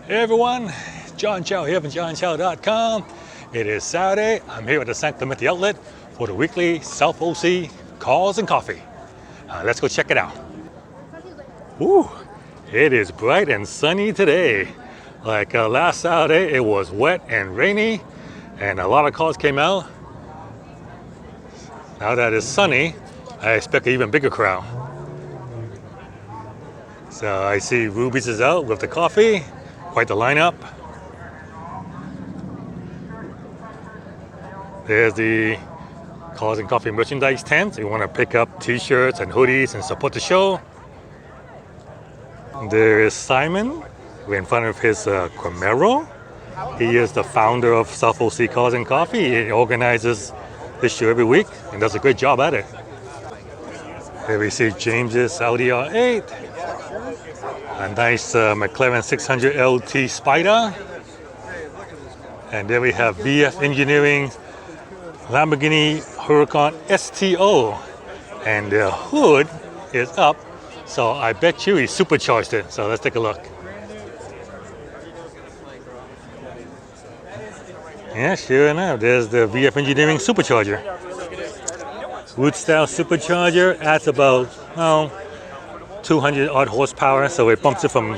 Hey everyone, John Chow here from johnchow.com. It is Saturday. I'm here at the San Clemente outlet for the weekly South OC Cars and Coffee. Let's go check it out. Ooh, it is bright and sunny today. Like last Saturday, it was wet and rainy and a lot of cars came out. Now that it's sunny, I expect an even bigger crowd. So I see Ruby's is out with the coffee. Quite the lineup. There's the Cars and Coffee merchandise tent. You want to pick up t-shirts and hoodies and support the show. There is Simon in front of his Camaro. He is the founder of South OC Cars and Coffee. He organizes this show every week and does a great job at it. Here we see James's Audi R8. A nice McLaren 600 LT Spider. And then we have VF Engineering Lamborghini Huracan STO. And the hood is up, so I bet you he supercharged it. So let's take a look. Yeah, sure enough, there's the VF Engineering supercharger. Wood style supercharger adds about 200 odd horsepower, so it bumps it from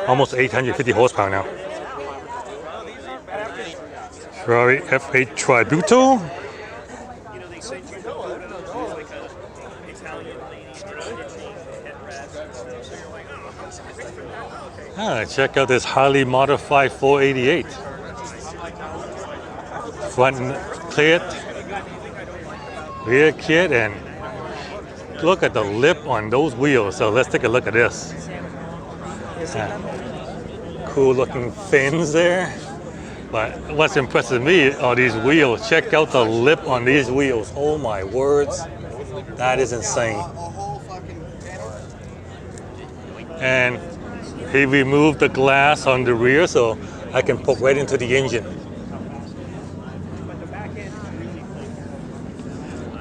almost 850 horsepower now. Ferrari F8 Tributo. Check out this highly modified 488. Front kit, rear kit, and look at the lip on those wheels. So let's take a look at this. Cool looking fins there. But what's impressive me are these wheels. Check out the lip on these wheels. Oh my words. That is insane. And he removed the glass on the rear so I can poke right into the engine.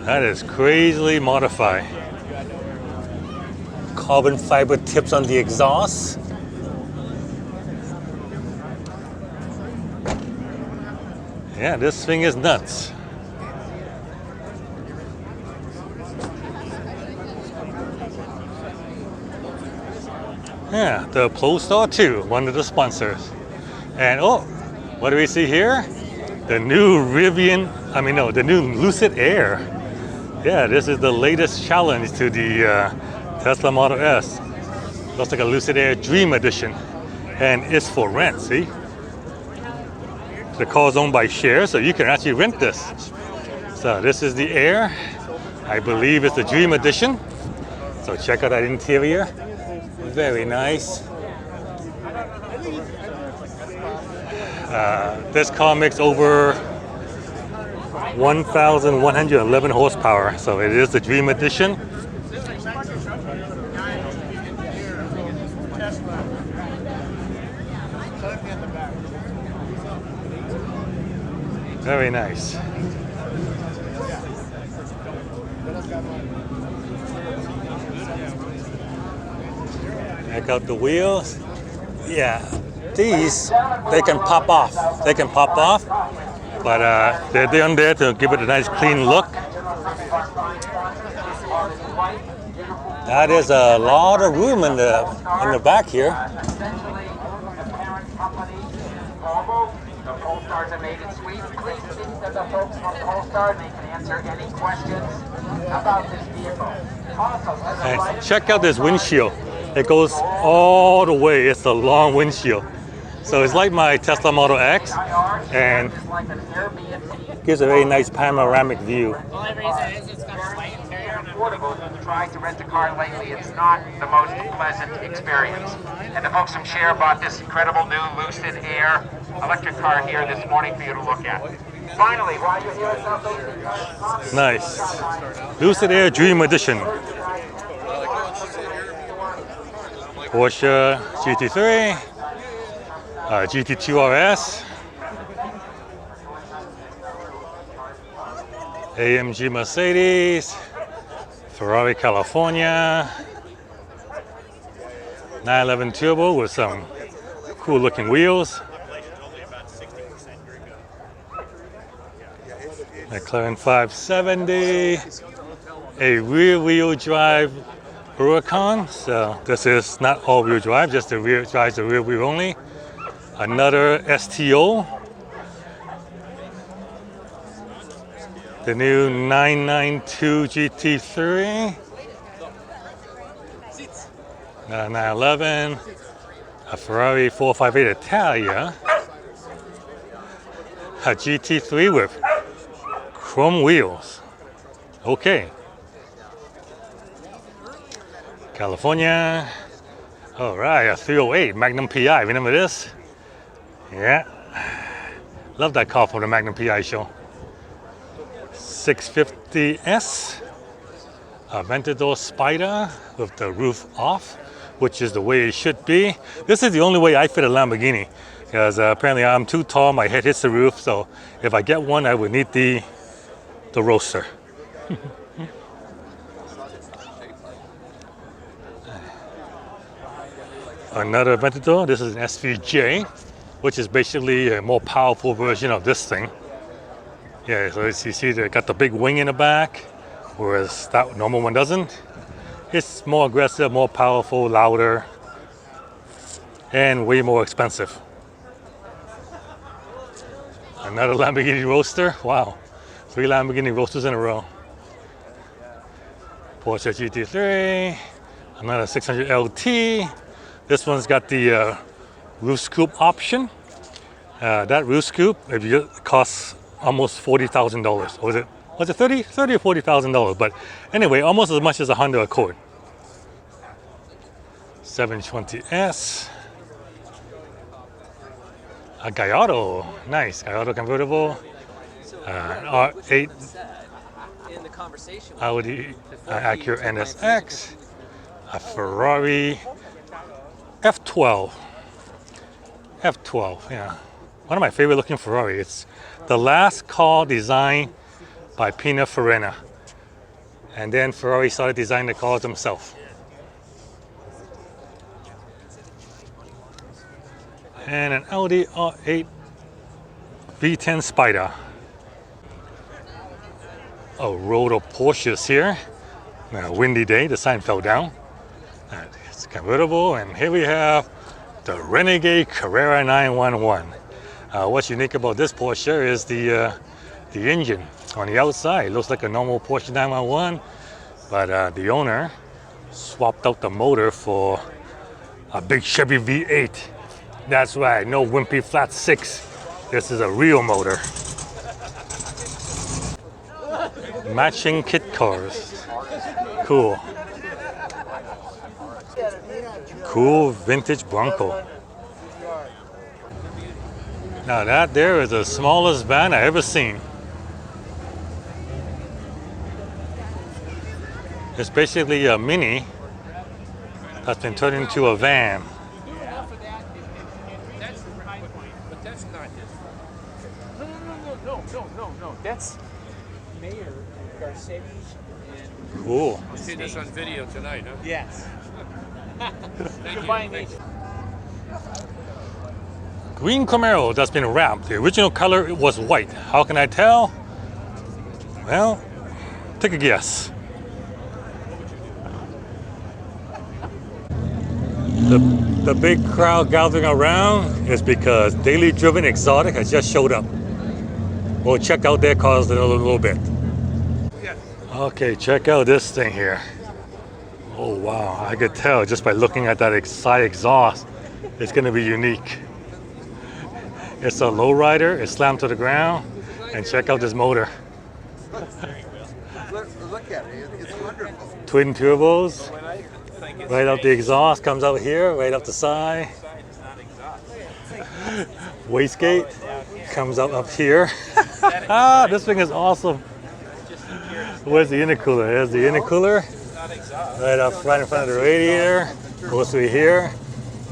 That is crazily modified. Carbon fiber tips on the exhaust. Yeah, this thing is nuts. Yeah, the Polestar 2, one of the sponsors. And oh, what do we see here? The new the new Lucid Air. Yeah, this is the latest challenge to the Tesla Model S. Looks like a Lucid Air Dream Edition. And it's for rent, see? The car is owned by Share, so you can actually rent this. So this is the Air. I believe it's the Dream Edition. So check out that interior. Very nice. This car makes over 1,111 horsepower, so it is the Dream Edition. Very nice. Check out the wheels. Yeah, these, they can pop off. But they're down there to give it a nice clean look. That is a lot of room in the back here. The Polestars are made in Sweden. Please speak to the folks from Polestar. They can answer any questions about this vehicle. And check out this windshield. It goes all the way. It's a long windshield. So it's like my Tesla Model X and gives a very nice panoramic view. The only reason is it's got a slight interior. Trying to rent a car lately, it's not the most pleasant experience. And the folks from Share bought this incredible new Lucid Air electric car here this morning for you to look at. Finally, while you're here at South OC, nice. Lucid Air Dream Edition. Porsche GT3, GT2 RS, AMG Mercedes, Ferrari California, 911 Turbo with some Cool looking wheels. McLaren 570. A rear wheel drive Huracan. So this is not all wheel drive, just the rear drives the rear wheel only. Another STO. The new 992 GT3. 911. A Ferrari 458 Italia. A GT3 with chrome wheels. Okay. California. All right, a 308 Magnum PI. Remember this? Yeah. Love that car from the Magnum PI show. 650S. A Aventador Spider with the roof off, which is the way it should be. This is the only way I fit a Lamborghini, because apparently I'm too tall, my head hits the roof, so if I get one, I would need the roadster. Another Aventador. This is an SVJ, which is basically a more powerful version of this thing. Yeah, so as you see, they got the big wing in the back, whereas that normal one doesn't. It's more aggressive, more powerful, louder, and way more expensive. Another Lamborghini Roadster. Wow, 3 Lamborghini Roadsters in a row. Porsche GT3. Another 600 LT. This one's got the roof scoop option. That roof scoop, if you costs almost $40,000. Was it 30 or $40,000? But anyway, almost as much as a Honda Accord. 720S. A Gallardo, nice Gallardo convertible. R8 Audi Acura NSX. A Ferrari F12. F12, yeah. One of my favorite looking Ferrari. It's the last car designed by Pininfarina. And then Ferrari started designing the cars themselves. And an Audi R8 V10 Spider. A road of Porsches here. A windy day, the sign fell down. It's convertible, and here we have the Renegade Carrera 911. What's unique about this Porsche is the engine. On the outside, it looks like a normal Porsche 911, but the owner swapped out the motor for a big Chevy V8. That's right, no wimpy flat 6. This is a real motor. Matching kit cars. Cool. Cool vintage Bronco. Now that there is the smallest van I ever seen. It's basically a Mini that's been turned into a van. That's not his. No. That's Mayor Garcetti. Cool. We'll see this on video tonight, huh? Yes. Thank you. Green Camaro that's been wrapped. The original color was white. How can I tell? Well, take a guess. The big crowd gathering around is because Daily Driven Exotic has just showed up. We'll check out their cars in a little bit. Okay, check out this thing here. Oh wow, I could tell just by looking at that side exhaust, it's gonna be unique. It's a lowrider, it's slammed to the ground, and check out this motor. Look at it, it's wonderful. Twin turbos, right out the exhaust, comes out here, right up the side. Wastegate comes out up here. This thing is awesome. Where's the intercooler? There's the intercooler. Right up right in front of the radiator. Goes through here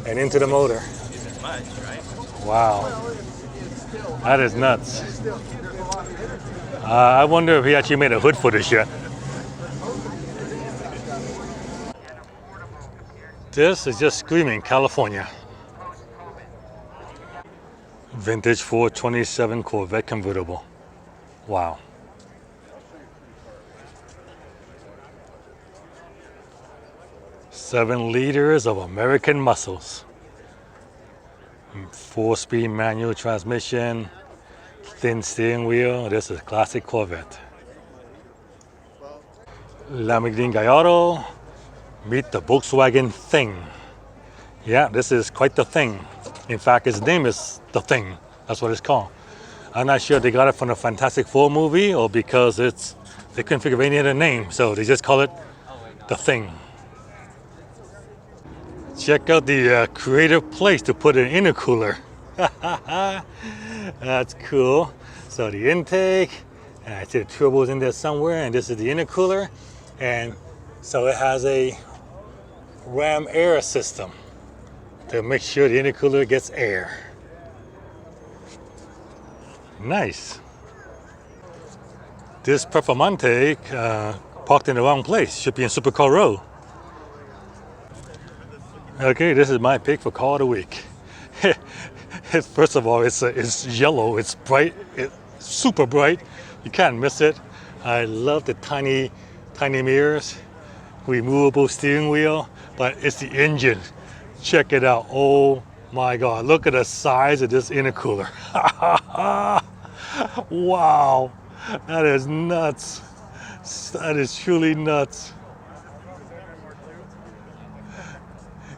and into the motor. Wow. That is nuts. I wonder if he actually made a hood for this yet. This is just screaming California. Vintage 427 Corvette convertible. Wow. Seven liters of American muscles. 4-speed manual transmission, thin steering wheel. This is a classic Corvette. Lamborghini Gallardo. Meet the Volkswagen Thing. Yeah, this is quite the thing. In fact, its name is the Thing. That's what it's called. I'm not sure they got it from the Fantastic Four movie or because they couldn't figure of any other name, so they just call it the Thing. Check out the creative place to put an intercooler. That's cool. So the intake, and I see the turbos in there somewhere, and this is the intercooler, and so it has a ram air system to make sure the intercooler gets air. Nice. This Performante parked in the wrong place. Should be in Supercar Row. Okay, this is my pick for car of the week. First of all, it's yellow. It's bright. It's super bright. You can't miss it. I love the tiny mirrors, removable steering wheel, but it's the engine. Check it out. Oh my God, look at the size of this intercooler. Wow, that is nuts. That is truly nuts.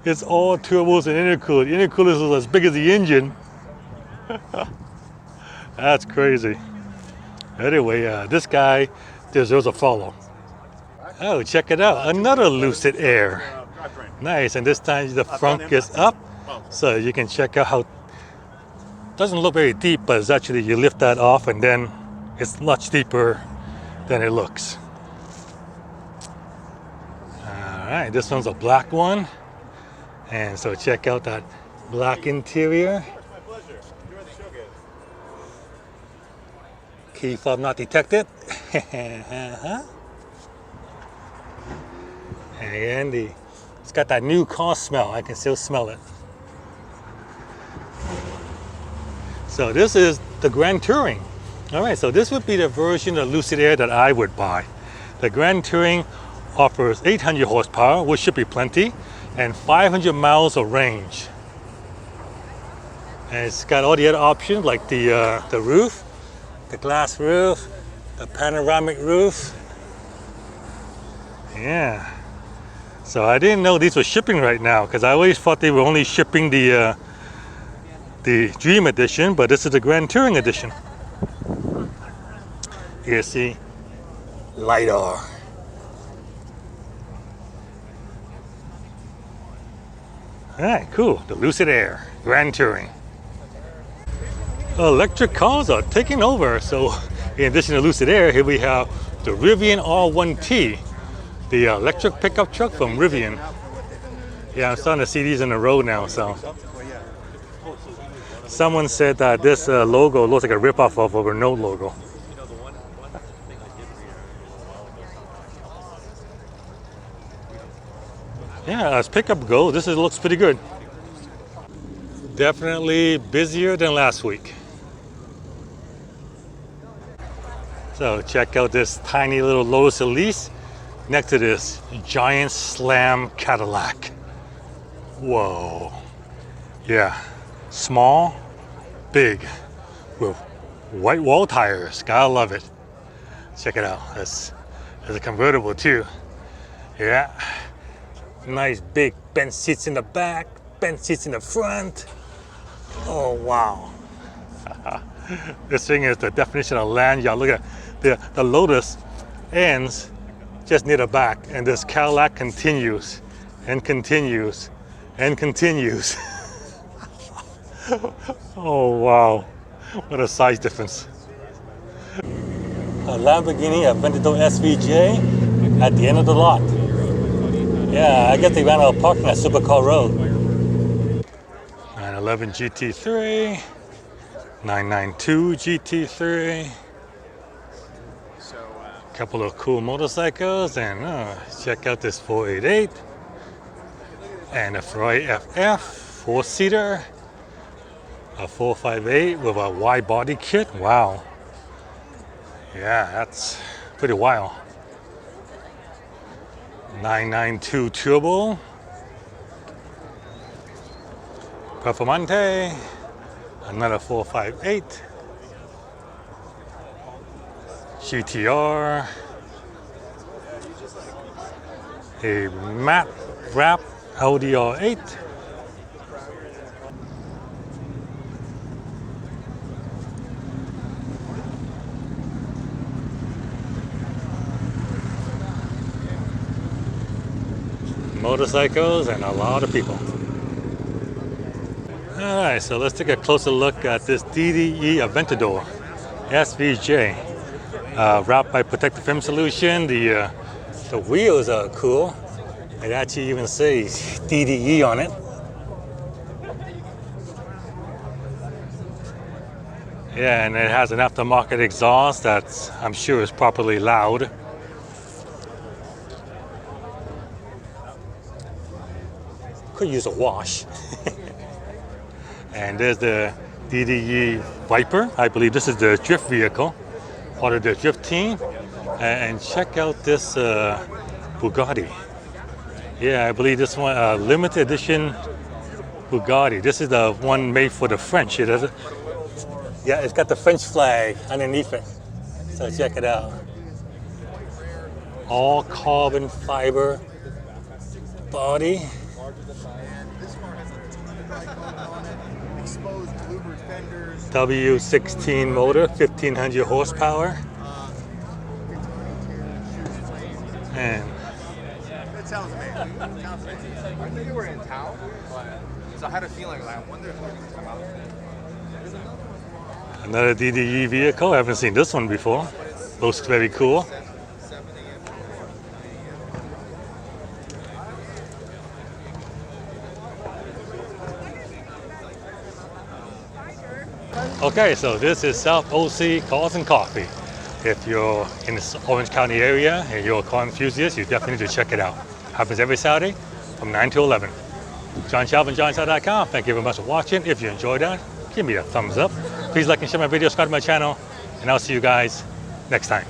It's all turbos and intercoolers. The intercoolers are as big as the engine. That's crazy. Anyway, this guy deserves a follow. Oh, check it out. Another Lucid Air. Nice, and this time the front gets up, so you can check out how, doesn't look very deep, but it's actually, you lift that off and then it's much deeper than it looks. All right, this one's a black one. And so check out that black interior. Key fob not detected. And it's got that new car smell. I can still smell it. So this is the Grand Touring. All right, so this would be the version of Lucid Air that I would buy. The Grand Touring offers 800 horsepower, which should be plenty, and 500 miles of range. And it's got all the other options like the roof, the glass roof, the panoramic roof. Yeah. So I didn't know these were shipping right now because I always thought they were only shipping the Dream Edition, but this is the Grand Touring Edition. You see, LiDAR. All right, cool. The Lucid Air, Grand Touring. Electric cars are taking over. So in addition to Lucid Air, here we have the Rivian R1T, the electric pickup truck from Rivian. Yeah, I'm starting to see these in the road now. So someone said that this logo looks like a ripoff of a Renault logo. Yeah, as pickup goes, this looks pretty good. Definitely busier than last week. So check out this tiny little Lotus Elise next to this giant Slam Cadillac. Whoa. Yeah, small, big, with white wall tires. Gotta love it. Check it out. There's a convertible too. Yeah. Nice big bench seats in the back, bench seats in the front. Oh wow. This thing is the definition of lanyard. Look at the Lotus ends just near the back, and this Cadillac continues and continues and continues. Oh wow, what a size difference. A Lamborghini Aventador SVJ at the end of the lot. Yeah, I guess they ran out of parking at Supercar Road. 911 GT3, 992 GT3. Couple of cool motorcycles, and check out this 488 and a Ferrari FF 4-seater. A 458 with a wide body kit. Wow. Yeah, that's pretty wild. 992 turbo. Performante. Another 458. GTR. A matte wrap Audi R8. Motorcycles and a lot of people. Alright, so let's take a closer look at this DDE Aventador SVJ. Wrapped by protective film solution. The wheels are cool. It actually even says DDE on it. Yeah, and it has an aftermarket exhaust that I'm sure is properly loud. Could use a wash. And there's the DDE Viper. I believe this is the drift vehicle, part of the drift team. And check out this Bugatti. Yeah, I believe this one, limited edition Bugatti. This is the one made for the French. It does it. Yeah, it's got the French flag underneath it. So check it out. All carbon fiber body. W16 motor, 1500 horsepower. And That sounds amazing. I knew you were in town, but I had a feeling like I wonder if we can come out. another DDE vehicle. I haven't seen this one before. Looks very cool. Okay, so this is South OC Cars and Coffee. If you're in the Orange County area and you're a car enthusiast, you definitely need to check it out. Happens every Saturday from 9 to 11. John Shelvin, johnside.com. Thank you very much for watching. If you enjoyed that, give me a thumbs up. Please like and share my video, subscribe to my channel, and I'll see you guys next time.